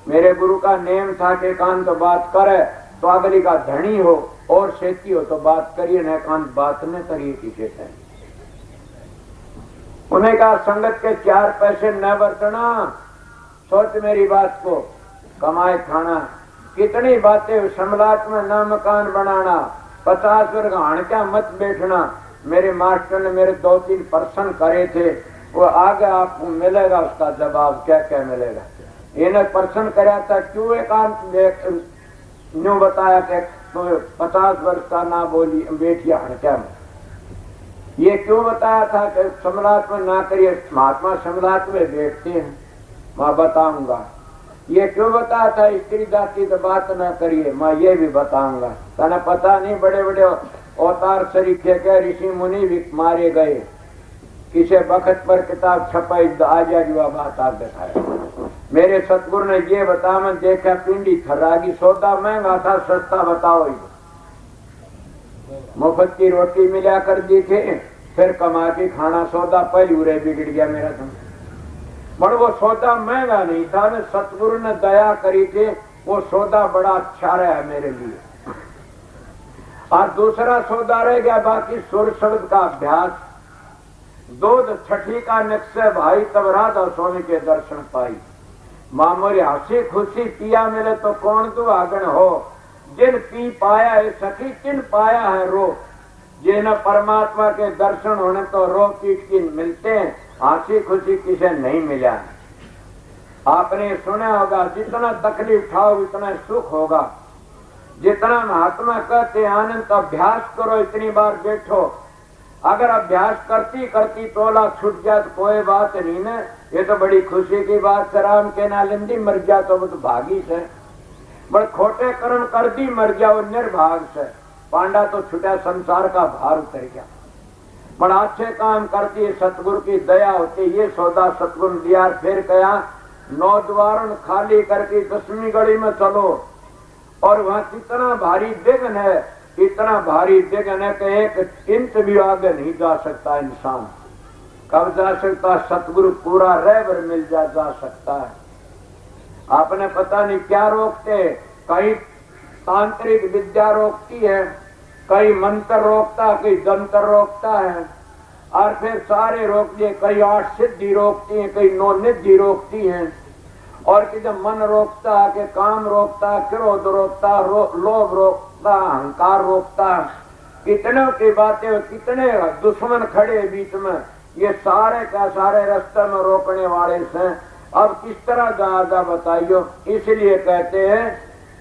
मेरे गुरु का नेम था कि एकांत बात करे तो अगली का धनी हो और सेती हो तो बात करिए, न एकांत बात न करिए किसी से। उन्हें कहा संगत के 4 पैसे न बरतना, सोच मेरी बात को, कमाए खाना। कितनी बातें समलात में न मकान बनाना, 50 वर्ग हणका मत बैठना। मेरे मास्टर ने मेरे 2-3 प्रश्न करे थे, वो आगे आपको मिलेगा उसका जवाब क्या क्या मिलेगा। इन्हें प्रश्न कराया था क्यों एकांत न्यू बताया कि तो 50 वर्ष का ना बोली बेटिया हणका में, ये क्यों बताया था कि समलात में ना करिए, महात्मा समलात में बैठते हैं, मैं बताऊंगा। ये क्यों बताया था स्त्री जाति तो बात ना करिए, मैं ये भी बताऊंगा। तने पता नहीं बड़े बड़े अवतार शरीफे के ऋषि मुनि भी मारे गए, किसे वक्त पर किताब छपाई आ जाएगी वह बात आप दिखाए। मेरे सतगुरु ने ये बता, मैं देखा पिंडी थर्रागी, सौदा महंगा था सस्ता बताओ। मुफ्त की रोटी मिला कर दी थे, फिर कमा के खाना, सौदा पहले उरे बिगड़ गया मेरा। तुम पर वो सौदा महंगा नहीं था, ने सतगुरु ने दया करी थी, वो सौदा बड़ा अच्छा रहा मेरे लिए। और दूसरा सौदा रह गया बाकी सुर शब्द का अभ्यास। दूध छठी का निश्चय भाई, तब राधा स्वामी के दर्शन पाई। मामूली हंसी खुशी पिया मिले तो कौन तू आगन हो, जिन पी पाया है सखी किन पाया है रो। जिन परमात्मा के दर्शन होने तो रो पीट की मिलते हैं, हंसी खुशी किसे नहीं मिला। आपने सुना होगा जितना तकलीफ उठाओ उतना सुख होगा। जितना महात्मा कहते आनंद अभ्यास करो, इतनी बार बैठो। अगर अभ्यास करती करती तोला छूट जाए तो कोई बात नहीं ना, ये तो बड़ी खुशी की बात है। राम के नालिंदी मर जा तो वो तो भागी से। बड़ खोटे कर्म कर दी मर गया वो निर्भाग से। पांडा तो छुटा संसार का भार उतर गया। बड़ा अच्छे काम करती है सतगुरु की दया होती। ये सौदा सतगुरु दिया फिर कहा 9 द्वार खाली करके 10वीं गली में चलो और वहां कितना भारी विघ्न है, इतना भारी विघ्न है कि एक इंच भी आगे नहीं जा सकता इंसान। कब जा सकता? सतगुरु पूरा रहबर मिल जा सकता है। आपने पता नहीं क्या रोकते, कहीं तांत्रिक विद्या रोकती है, कई मंत्र रोकता है, कई जंतर रोकता है और फिर सारे रोक दिए। कई 8 सिद्धि रोकती है, कई 9 निधि रोकती हैं और कि जब मन रोकता है, कि काम रोकता है, क्रोध रोकता, लोभ रोकता, अहंकार रोकता, कितने की बातें, कितने दुश्मन खड़े बीच में, ये सारे का सारे रास्ते में रोकने वाले से। अब किस तरह जा बताइयो। इसलिए कहते हैं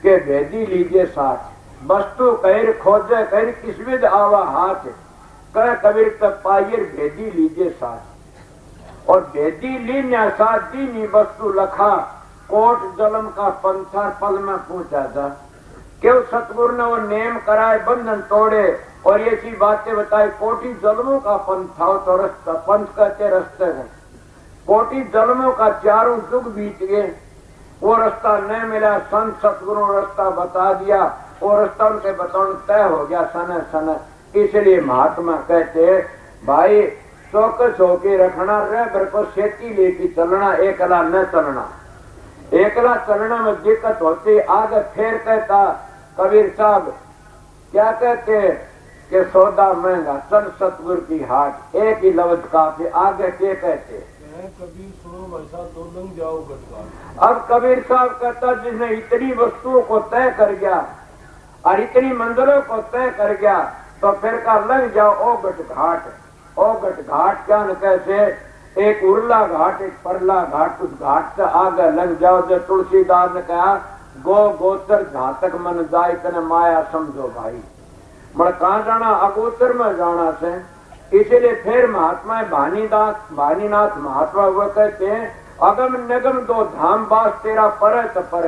कि भेदी लीजिए साथ, वस्तु कहर खोजे कहर किस विद आवा हाथ, कह कबीर तक पाइर भेदी लीजिए साथ। और भेदी लीन्या साथ दीनी वस्तु लखा, कोट जलम का पंथा पल में पहुंचा जा। क्यों सतगुरु ने वो नेम कराए, बंधन तोड़े और ये सी बातें बताई। कोटि जलमों का पंथा तो रास्ता, पंथ कहते रास्ते को, कोटि जलमों का चारों युग बीत गए, वो रास्ता नहीं मिला। संत सतगुरु रास्ता बता दिया, वो रास्ता उनके बताने तय हो गया सन सन। इसलिए महात्मा कहते भाई चौकस होके रखना, रहबर को सेती लेके चलना, एकला न चलना। एकला चलना में दिक्कत होती। आगे फिर कहता कबीर साहब क्या कहते कि सौदा महंगा चल सतगुरु की हाट, एक ही लफ्ज काफी। आगे क्या कहते कबीर सुनो भाई साहब तो लंग जाओ गटघाट। अब कबीर साहब कहता जिसने इतनी वस्तुओं को तय कर गया और इतनी मंजिलों को तय कर गया तो फिर का लग जाओ ओ गटघाट। ओ गटघाट क्या न कैसे, एक उर्ला घाट एक परला घाट, उस घाट से आगे लग जाओ। जो तुलसीदास ने कहा गो गोचर जहां तक मन जाए तने माया समझो भाई। मर कहाँ जाना? अगोचर में जाना से। इसीलिए फिर महात्मा भानीनाथ महात्मा वो कहते हैं अगम निगम 2 धाम बास तेरा पर पर,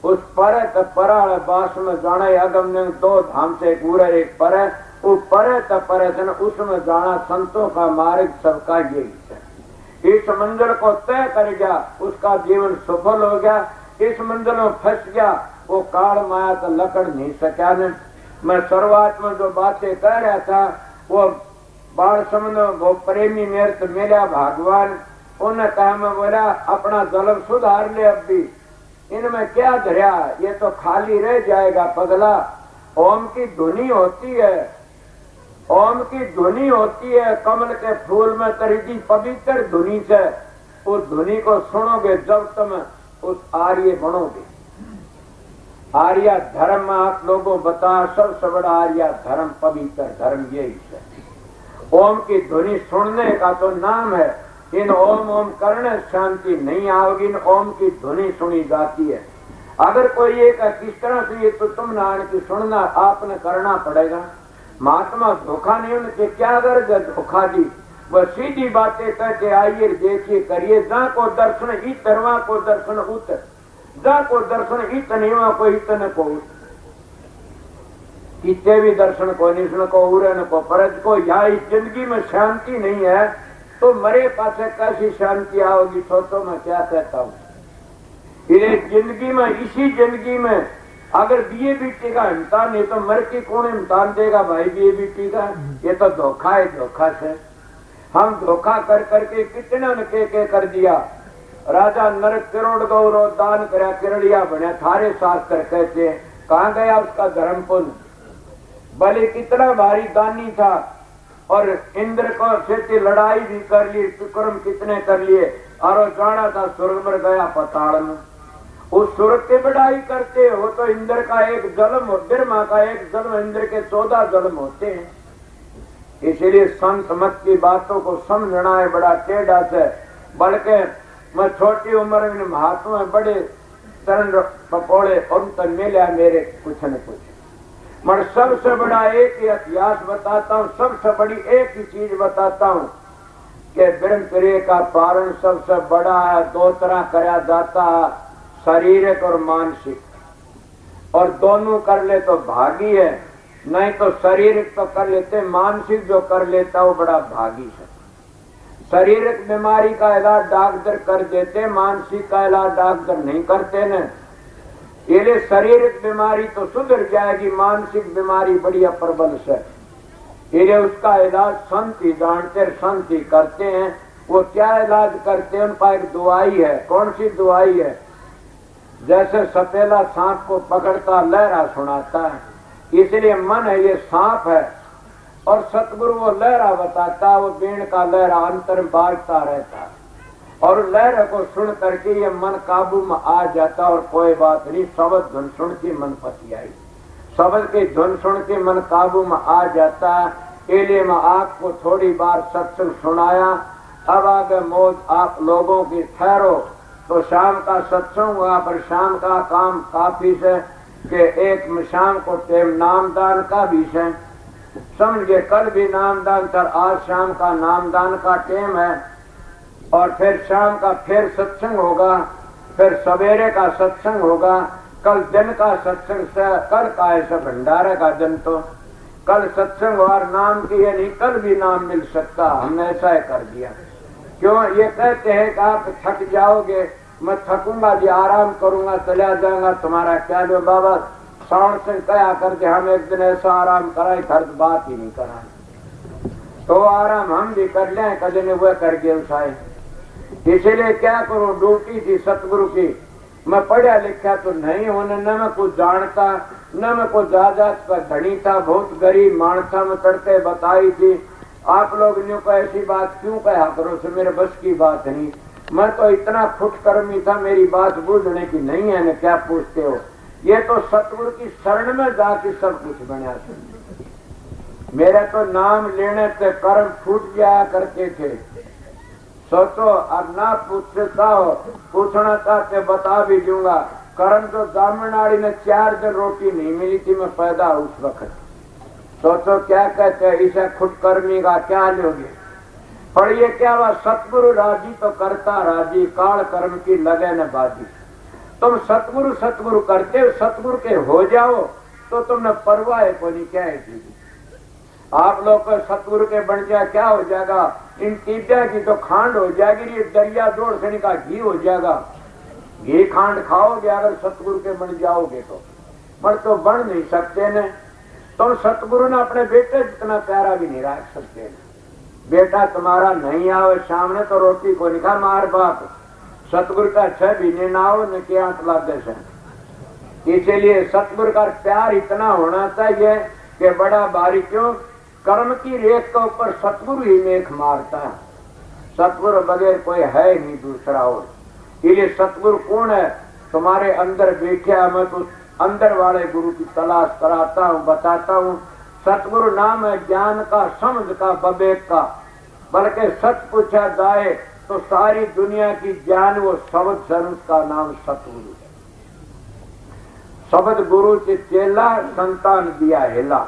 उस पर परा बास में जाना है। अगम निगम 2 धाम से, एक पूरा एक पर, वो पर उसमें जाना संतों का मार्ग सबका यही है। इस मंजिल को तय कर गया उसका जीवन सफल हो गया। इस मंजिल में फंस गया वो काल माया तो लकड़ नहीं सका ने। मैं शुरुआत में जो बातें कह रहा था वो बाल समझ वो प्रेमी मेरे तो मिला भगवान, उन्हें कहा मैं बोला अपना जलम सुधार ले, अब भी इनमें क्या धरा, ये तो खाली रह जाएगा पगला। ओम की धुनी होती है, ओम की धुनी होती है कमल के फूल में तरीदी पवित्र धुनी से। उस धुनी को सुनोगे जब तुम उस आर्य बनोगे। आर्य धर्म में आप लोगों बता सबसे बड़ा आर्य धर्म, पवित्र धर्म यही है। ओम की ध्वनि सुनने का तो नाम है। इन ओम ओम करने शांति नहीं आओगी, इन ओम की ध्वनि सुनी जाती है। अगर कोई ये किस तरह से ये तो तुम नारायण की सुनना आपने करना पड़ेगा। महात्मा धोखा नहीं, उनके क्या गर्ज है धोखा दी। वह सीधी बातें कहते आइए देखिए करिए। जहाँ को दर्शन इतरवा को दर्शन उतर, जहाँ को दर्शन इतनीवा को इतने को उतर, कितने भी दर्शन को निष्ण को उड़न को परज को। यहाँ इस जिंदगी में शांति नहीं है तो मरे पासे कैसी शांति आओगी? सोचो मैं क्या कहता हूँ। ये जिंदगी में, इसी जिंदगी में अगर बीए बीटी का इम्तान है तो मर की कौन इम्तान देगा भाई बीए बीटी का? ये तो धोखा है, धोखा से हम धोखा कर करके कितना न के कर दिया। राजा नरक करोड़ गौरव दान करा किरड़िया बने, थारे शास्त्र कहते हैं कहाँ गया उसका धर्म पुण्य? बलि कितना भारी दानी था और इंद्र को से लड़ाई भी कर ली, विक्रम कितने कर लिए और जाना था स्वर्ग में गया पताड़ में। उस स्वर्ग की बढ़ाई करते हो तो इंद्र का एक जन्म, ब्रह्मा का एक जन्म, इंद्र के 14 जन्म होते हैं। इसीलिए संत मत की बातों को समझना है बड़ा टेढ़ा से। बल्कि मैं छोटी उम्र में महात्मा बड़े चरण पकौड़े उन तक मिला मेरे कुछ न कुछ। मैं सबसे बड़ा एक ही इतिहास बताता हूँ, सबसे बड़ी एक ही चीज बताता हूँ कि ब्रह्मचर्य का पारण सबसे बड़ा है। 2 तरह कराया जाता है, शारीरिक और मानसिक, और दोनों कर ले तो भागी है, नहीं तो शारीरिक तो कर लेते, मानसिक जो कर लेता वो बड़ा भागी है। शारीरिक बीमारी का इलाज डॉक्टर कर देते, मानसिक का इलाज डॉक्टर नहीं करते न। ये शारीरिक बीमारी तो सुधर जाएगी, मानसिक बीमारी बढ़िया प्रबल से। ये उसका इलाज संत ही जानते, संत ही करते हैं। वो क्या इलाज करते हैं, उनका एक दुआई है। कौन सी दुआई है? जैसे सपेला सांप को पकड़ता लहरा सुनाता है, इसलिए मन है ये सांप है, और सतगुरु वो लहरा बताता, वो बीण का लहरा अंतर बाजता रहता है, और लहर को सुन करके ये मन काबू में आ जाता। और कोई बात नहीं, शब्द धुन सुन के मन पति आई, शब्द की धुन सुन के मन काबू में आ जाता। इसलिए मैं आपको थोड़ी बार सत्संग सुनाया। अब आगे मौज आप लोगों की ठहरो, तो शाम का सत्संग हुआ, पर शाम का काम काफी से कि एक शाम को टेम नामदान का भी है, समझ गए। कल भी नामदान था, आज शाम का नामदान का टेम है, और फिर शाम का फिर सत्संग होगा, फिर सवेरे का सत्संग होगा। कल दिन का सत्संग से कल का ऐसा भंडारे का दिन, तो कल सत्संग और नाम की ये नहीं, कल भी नाम मिल सकता। हमने ऐसा ही कर दिया। क्यों? ये कहते हैं कि आप थक जाओगे, मैं थकूंगा जी, आराम करूंगा, चला जाऊंगा, तुम्हारा क्या जो बाबा साउंड से क्या करके हम एक दिन ऐसा आराम कराए, खर्च बात ही नहीं कराए, तो आराम हम भी कर लें, कभी ने वह करके उठाए। इसीलिए क्या करूं, ड्यूटी थी सतगुरु की। मैं पढ़ा लिखा तो नहीं होने, न मैं कुछ जानता, न मैं कुछ ज्यादा धनी था, बहुत गरीब मानसा में चढ़ते बताई थी। आप लोग ने को ऐसी बात क्यों कहा करो, से मेरे बस की बात नहीं। मैं तो इतना खुटकर्मी था, मेरी बात बूझने की नहीं है न, क्या पूछते हो। ये तो सतगुरु की शरण में जाके सब कुछ बना। मेरे तो नाम लेने से कर्म फूट जाया करते थे। सोचो, अब ना पूछता हो, पूछना चाहते बता भी दूंगा। कर्म तो दामनाड़ी में 4 दिन रोटी नहीं मिली थी, मैं पैदा उस वक्त। सोचो क्या कहते हैं, इसे खुदकर्मी का क्या लोगे। पढ़िए क्या हुआ, सतगुरु राजी तो करता राजी, काल कर्म की लगे न बाजी। तुम सतगुरु सतगुरु करते हो, सतगुरु के हो जाओ तो तुमने परवाह को नहीं। क्या है आप लोग को सतगुरु के बन जाए क्या हो जाएगा, इन टीबिया की तो खांड हो जाएगी, ये दरिया जोड़ से का घी हो जाएगा। घी खांड खाओगे अगर सतगुरु के बन जाओगे तो, पर तो बन नहीं सकते न। तुम सतगुरु ने अपने बेटे जितना प्यारा भी नहीं रख सकते न। बेटा तुम्हारा नहीं आवे सामने तो रोटी को नहीं खा, मार बाप सतगुरु का 6 महीने ना हो न क्या लादे। इसीलिए सतगुरु का प्यार इतना होना चाहिए कि बड़ा भारी। क्यों? कर्म की रेख के ऊपर सतगुरु ही मेख मारता है, सतगुरु बगैर कोई है नहीं दूसरा। और इसलिए सतगुरु कौन है? तुम्हारे अंदर बैठे, मैं तो अंदर वाले गुरु की तलाश कराता हूँ, बताता हूँ। सतगुरु नाम है ज्ञान का, समझ का, विवेक का। बल्कि सच पूछा जाए तो सारी दुनिया की ज्ञान वो शब्द से, उसका नाम सतगुरु है। शब्द गुरु से चेला, संतान दिया हिला।